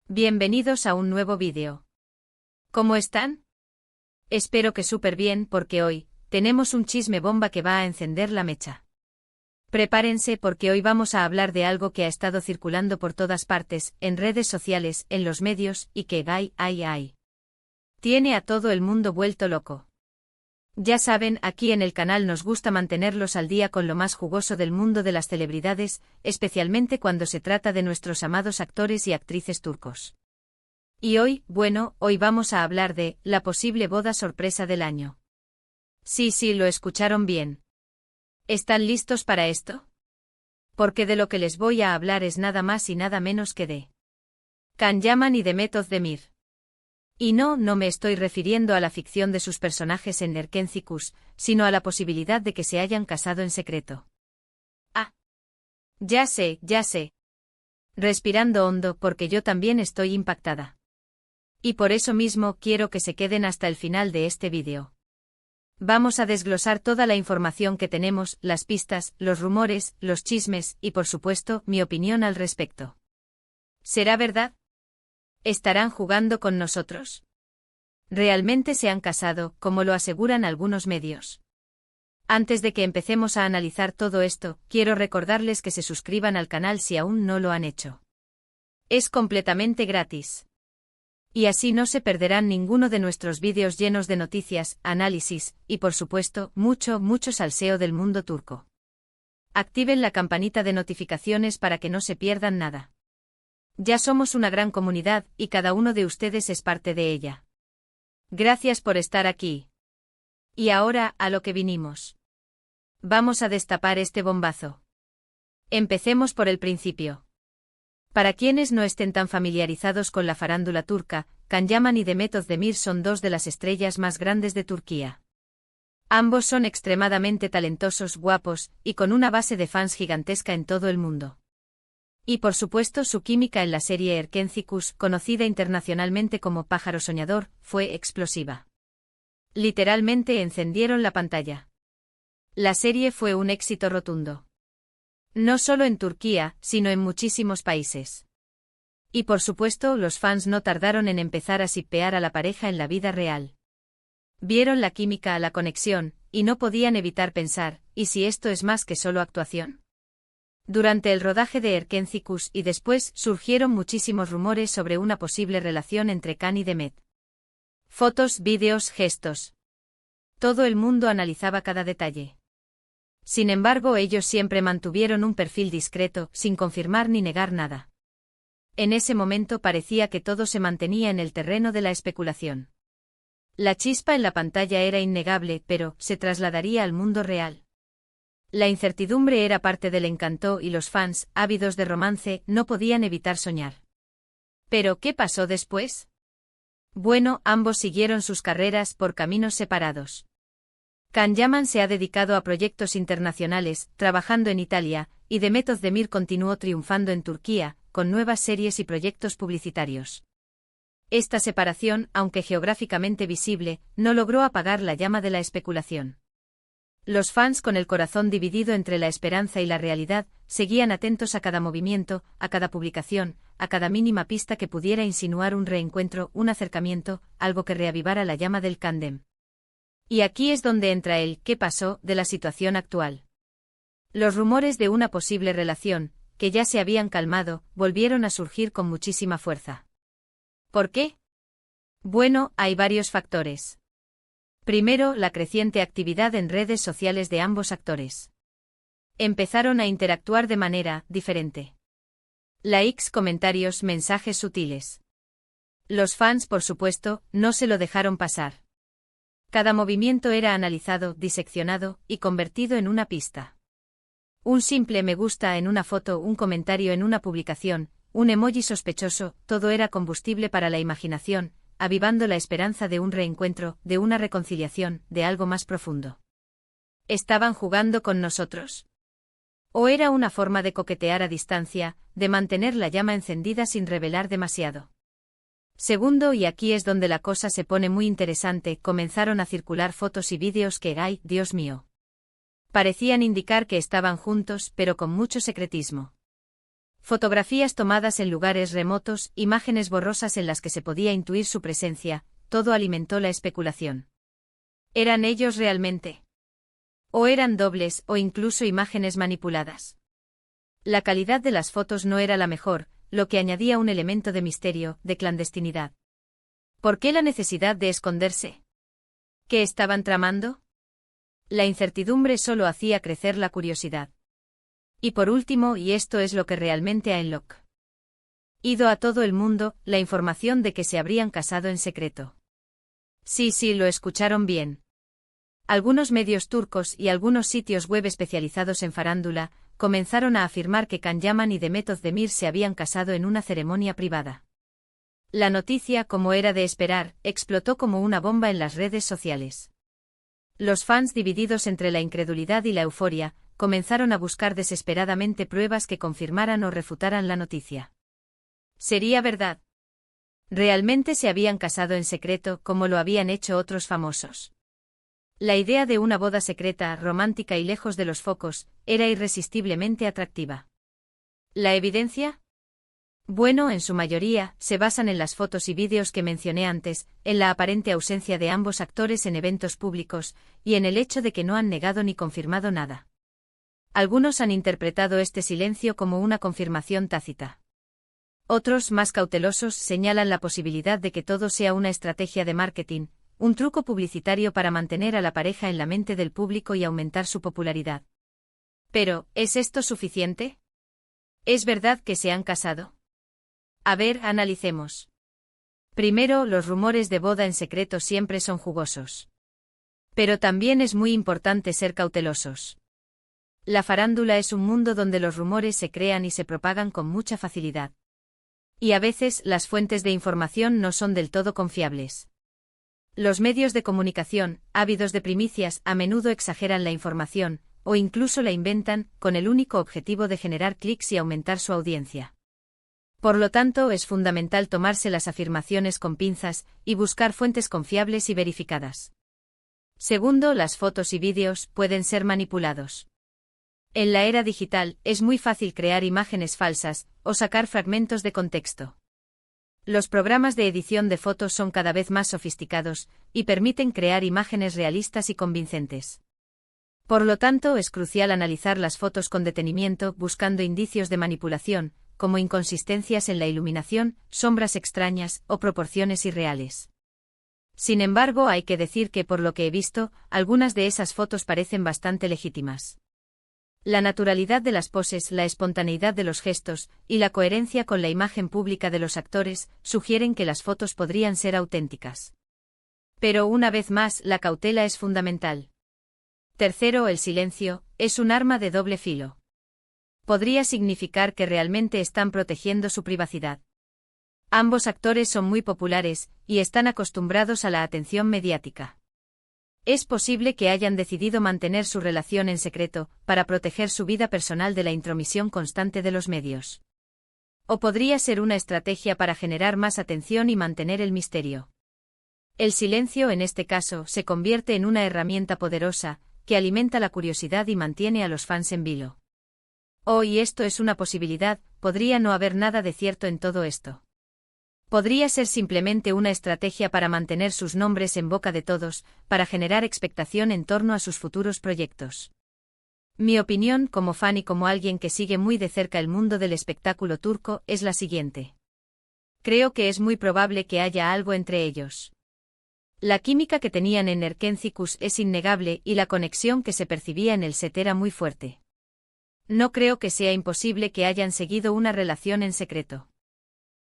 Bienvenidos a un nuevo vídeo. ¿Cómo están? Espero que súper bien porque hoy tenemos un chisme bomba que va a encender la mecha. Prepárense porque hoy vamos a hablar de algo que ha estado circulando por todas partes, en redes sociales, en los medios, y que tiene a todo el mundo vuelto loco. Ya saben, aquí en el canal nos gusta mantenerlos al día con lo más jugoso del mundo de las celebridades, especialmente cuando se trata de nuestros amados actores y actrices turcos. Y hoy vamos a hablar de la posible boda sorpresa del año. Sí, lo escucharon bien. ¿Están listos para esto? Porque de lo que les voy a hablar es nada más y nada menos que de Can Yaman y Demet Özdemir. Y no me estoy refiriendo a la ficción de sus personajes en Erkenci Kuş, sino a la posibilidad de que se hayan casado en secreto. Ah. Ya sé. Respirando hondo porque yo también estoy impactada. Y por eso mismo quiero que se queden hasta el final de este vídeo. Vamos a desglosar toda la información que tenemos, las pistas, los rumores, los chismes y por supuesto mi opinión al respecto. ¿Será verdad? ¿Estarán jugando con nosotros? ¿Realmente se han casado, como lo aseguran algunos medios? Antes de que empecemos a analizar todo esto, quiero recordarles que se suscriban al canal si aún no lo han hecho. Es completamente gratis. Y así no se perderán ninguno de nuestros vídeos llenos de noticias, análisis, y por supuesto, mucho salseo del mundo turco. Activen la campanita de notificaciones para que no se pierdan nada. Ya somos una gran comunidad, y cada uno de ustedes es parte de ella. Gracias por estar aquí. Y ahora, a lo que vinimos. Vamos a destapar este bombazo. Empecemos por el principio. Para quienes no estén tan familiarizados con la farándula turca, Can Yaman y Demet Özdemir son dos de las estrellas más grandes de Turquía. Ambos son extremadamente talentosos, guapos, y con una base de fans gigantesca en todo el mundo. Y por supuesto su química en la serie Erkenci Kuş, conocida internacionalmente como Pájaro Soñador, fue explosiva. Literalmente encendieron la pantalla. La serie fue un éxito rotundo. No solo en Turquía, sino en muchísimos países. Y por supuesto los fans no tardaron en empezar a shippear a la pareja en la vida real. Vieron la química, la conexión, y no podían evitar pensar, ¿y si esto es más que solo actuación? Durante el rodaje de Erkenci Kuş y después surgieron muchísimos rumores sobre una posible relación entre Can y Demet. Fotos, vídeos, gestos. Todo el mundo analizaba cada detalle. Sin embargo, ellos siempre mantuvieron un perfil discreto, sin confirmar ni negar nada. En ese momento parecía que todo se mantenía en el terreno de la especulación. La chispa en la pantalla era innegable, pero se trasladaría al mundo real. La incertidumbre era parte del encanto y los fans, ávidos de romance, no podían evitar soñar. ¿Pero qué pasó después? Bueno, ambos siguieron sus carreras por caminos separados. Can Yaman se ha dedicado a proyectos internacionales, trabajando en Italia, y Demet Özdemir continuó triunfando en Turquía, con nuevas series y proyectos publicitarios. Esta separación, aunque geográficamente visible, no logró apagar la llama de la especulación. Los fans, con el corazón dividido entre la esperanza y la realidad, seguían atentos a cada movimiento, a cada publicación, a cada mínima pista que pudiera insinuar un reencuentro, un acercamiento, algo que reavivara la llama del cándem. Y aquí es donde entra el ¿qué pasó? De la situación actual. Los rumores de una posible relación, que ya se habían calmado, volvieron a surgir con muchísima fuerza. ¿Por qué? Bueno, hay varios factores. Primero, la creciente actividad en redes sociales de ambos actores. Empezaron a interactuar de manera diferente. Likes, comentarios, mensajes sutiles. Los fans, por supuesto, no se lo dejaron pasar. Cada movimiento era analizado, diseccionado, y convertido en una pista. Un simple me gusta en una foto, un comentario en una publicación, un emoji sospechoso, todo era combustible para la imaginación, avivando la esperanza de un reencuentro, de una reconciliación, de algo más profundo. ¿Estaban jugando con nosotros? ¿O era una forma de coquetear a distancia, de mantener la llama encendida sin revelar demasiado? Segundo, y aquí es donde la cosa se pone muy interesante, comenzaron a circular fotos y vídeos que, ¡ay, Dios mío! Parecían indicar que estaban juntos, pero con mucho secretismo. Fotografías tomadas en lugares remotos, imágenes borrosas en las que se podía intuir su presencia, todo alimentó la especulación. ¿Eran ellos realmente? ¿O eran dobles o incluso imágenes manipuladas? La calidad de las fotos no era la mejor, lo que añadía un elemento de misterio, de clandestinidad. ¿Por qué la necesidad de esconderse? ¿Qué estaban tramando? La incertidumbre solo hacía crecer la curiosidad. Y por último, y esto es lo que realmente ha enloquecido a todo el mundo, la información de que se habrían casado en secreto. Sí, lo escucharon bien. Algunos medios turcos y algunos sitios web especializados en farándula comenzaron a afirmar que Can Yaman y Demet Özdemir se habían casado en una ceremonia privada. La noticia, como era de esperar, explotó como una bomba en las redes sociales. Los fans, divididos entre la incredulidad y la euforia, comenzaron a buscar desesperadamente pruebas que confirmaran o refutaran la noticia. ¿Sería verdad? ¿Realmente se habían casado en secreto como lo habían hecho otros famosos? La idea de una boda secreta, romántica y lejos de los focos, era irresistiblemente atractiva. ¿La evidencia? Bueno, en su mayoría, se basan en las fotos y vídeos que mencioné antes, en la aparente ausencia de ambos actores en eventos públicos, y en el hecho de que no han negado ni confirmado nada. Algunos han interpretado este silencio como una confirmación tácita. Otros, más cautelosos, señalan la posibilidad de que todo sea una estrategia de marketing, un truco publicitario para mantener a la pareja en la mente del público y aumentar su popularidad. Pero, ¿es esto suficiente? ¿Es verdad que se han casado? A ver, analicemos. Primero, los rumores de boda en secreto siempre son jugosos. Pero también es muy importante ser cautelosos. La farándula es un mundo donde los rumores se crean y se propagan con mucha facilidad. Y a veces las fuentes de información no son del todo confiables. Los medios de comunicación, ávidos de primicias, a menudo exageran la información, o incluso la inventan, con el único objetivo de generar clics y aumentar su audiencia. Por lo tanto, es fundamental tomarse las afirmaciones con pinzas y buscar fuentes confiables y verificadas. Segundo, las fotos y vídeos pueden ser manipulados. En la era digital, es muy fácil crear imágenes falsas o sacar fragmentos de contexto. Los programas de edición de fotos son cada vez más sofisticados y permiten crear imágenes realistas y convincentes. Por lo tanto, es crucial analizar las fotos con detenimiento, buscando indicios de manipulación, como inconsistencias en la iluminación, sombras extrañas o proporciones irreales. Sin embargo, hay que decir que, por lo que he visto, algunas de esas fotos parecen bastante legítimas. La naturalidad de las poses, la espontaneidad de los gestos y la coherencia con la imagen pública de los actores sugieren que las fotos podrían ser auténticas. Pero una vez más, la cautela es fundamental. Tercero, el silencio es un arma de doble filo. Podría significar que realmente están protegiendo su privacidad. Ambos actores son muy populares y están acostumbrados a la atención mediática. Es posible que hayan decidido mantener su relación en secreto, para proteger su vida personal de la intromisión constante de los medios. O podría ser una estrategia para generar más atención y mantener el misterio. El silencio, en este caso, se convierte en una herramienta poderosa, que alimenta la curiosidad y mantiene a los fans en vilo. Y esto es una posibilidad, podría no haber nada de cierto en todo esto. Podría ser simplemente una estrategia para mantener sus nombres en boca de todos, para generar expectación en torno a sus futuros proyectos. Mi opinión, como fan y como alguien que sigue muy de cerca el mundo del espectáculo turco, es la siguiente. Creo que es muy probable que haya algo entre ellos. La química que tenían en Erkencikus es innegable y la conexión que se percibía en el set era muy fuerte. No creo que sea imposible que hayan seguido una relación en secreto.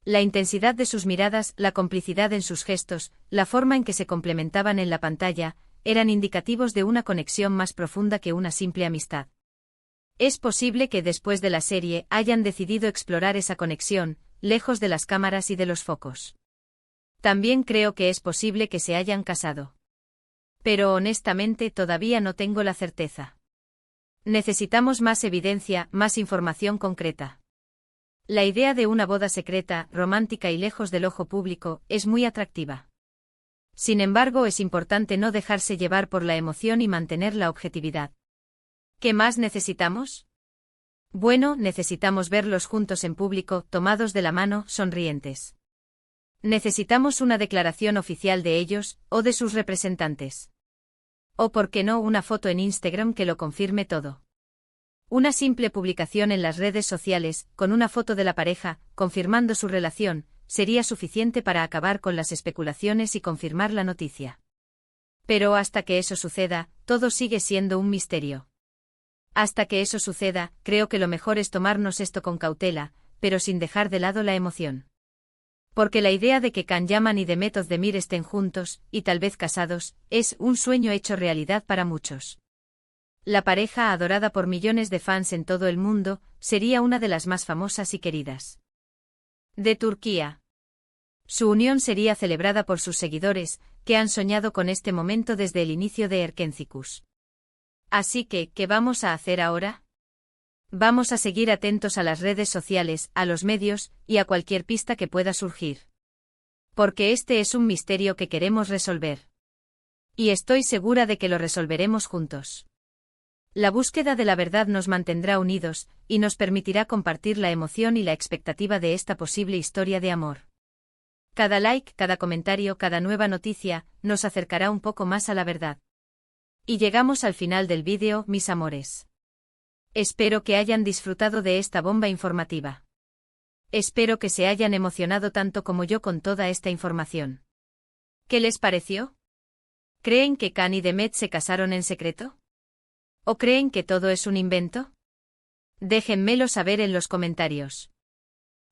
La intensidad de sus miradas, la complicidad en sus gestos, la forma en que se complementaban en la pantalla, eran indicativos de una conexión más profunda que una simple amistad. Es posible que después de la serie hayan decidido explorar esa conexión, lejos de las cámaras y de los focos. También creo que es posible que se hayan casado. Pero honestamente todavía no tengo la certeza. Necesitamos más evidencia, más información concreta. La idea de una boda secreta, romántica y lejos del ojo público, es muy atractiva. Sin embargo, es importante no dejarse llevar por la emoción y mantener la objetividad. ¿Qué más necesitamos? Bueno, necesitamos verlos juntos en público, tomados de la mano, sonrientes. Necesitamos una declaración oficial de ellos, o de sus representantes. O por qué no una foto en Instagram que lo confirme todo. Una simple publicación en las redes sociales, con una foto de la pareja, confirmando su relación, sería suficiente para acabar con las especulaciones y confirmar la noticia. Pero hasta que eso suceda, todo sigue siendo un misterio. Hasta que eso suceda, creo que lo mejor es tomarnos esto con cautela, pero sin dejar de lado la emoción. Porque la idea de que Can Yaman y Demet Özdemir estén juntos, y tal vez casados, es un sueño hecho realidad para muchos. La pareja adorada por millones de fans en todo el mundo, sería una de las más famosas y queridas de Turquía. Su unión sería celebrada por sus seguidores, que han soñado con este momento desde el inicio de Erkencikus. Así que, ¿qué vamos a hacer ahora? Vamos a seguir atentos a las redes sociales, a los medios, y a cualquier pista que pueda surgir. Porque este es un misterio que queremos resolver. Y estoy segura de que lo resolveremos juntos. La búsqueda de la verdad nos mantendrá unidos, y nos permitirá compartir la emoción y la expectativa de esta posible historia de amor. Cada like, cada comentario, cada nueva noticia, nos acercará un poco más a la verdad. Y llegamos al final del vídeo, mis amores. Espero que hayan disfrutado de esta bomba informativa. Espero que se hayan emocionado tanto como yo con toda esta información. ¿Qué les pareció? ¿Creen que Can y Demet se casaron en secreto? ¿O creen que todo es un invento? Déjenmelo saber en los comentarios.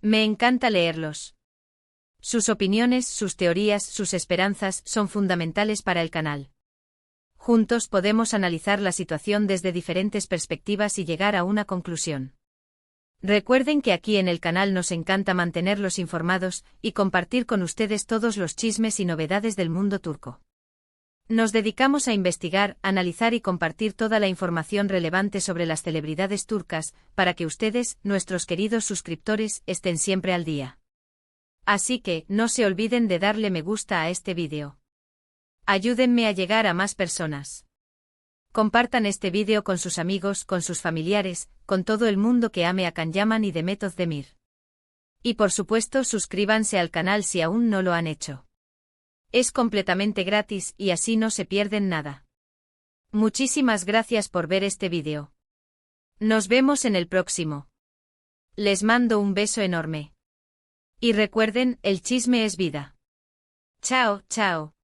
Me encanta leerlos. Sus opiniones, sus teorías, sus esperanzas son fundamentales para el canal. Juntos podemos analizar la situación desde diferentes perspectivas y llegar a una conclusión. Recuerden que aquí en el canal nos encanta mantenerlos informados y compartir con ustedes todos los chismes y novedades del mundo turco. Nos dedicamos a investigar, analizar y compartir toda la información relevante sobre las celebridades turcas, para que ustedes, nuestros queridos suscriptores, estén siempre al día. Así que, no se olviden de darle me gusta a este vídeo. Ayúdenme a llegar a más personas. Compartan este vídeo con sus amigos, con sus familiares, con todo el mundo que ame a Can Yaman y Demet Özdemir. Y por supuesto suscríbanse al canal si aún no lo han hecho. Es completamente gratis y así no se pierden nada. Muchísimas gracias por ver este vídeo. Nos vemos en el próximo. Les mando un beso enorme. Y recuerden, el chisme es vida. Chao, chao.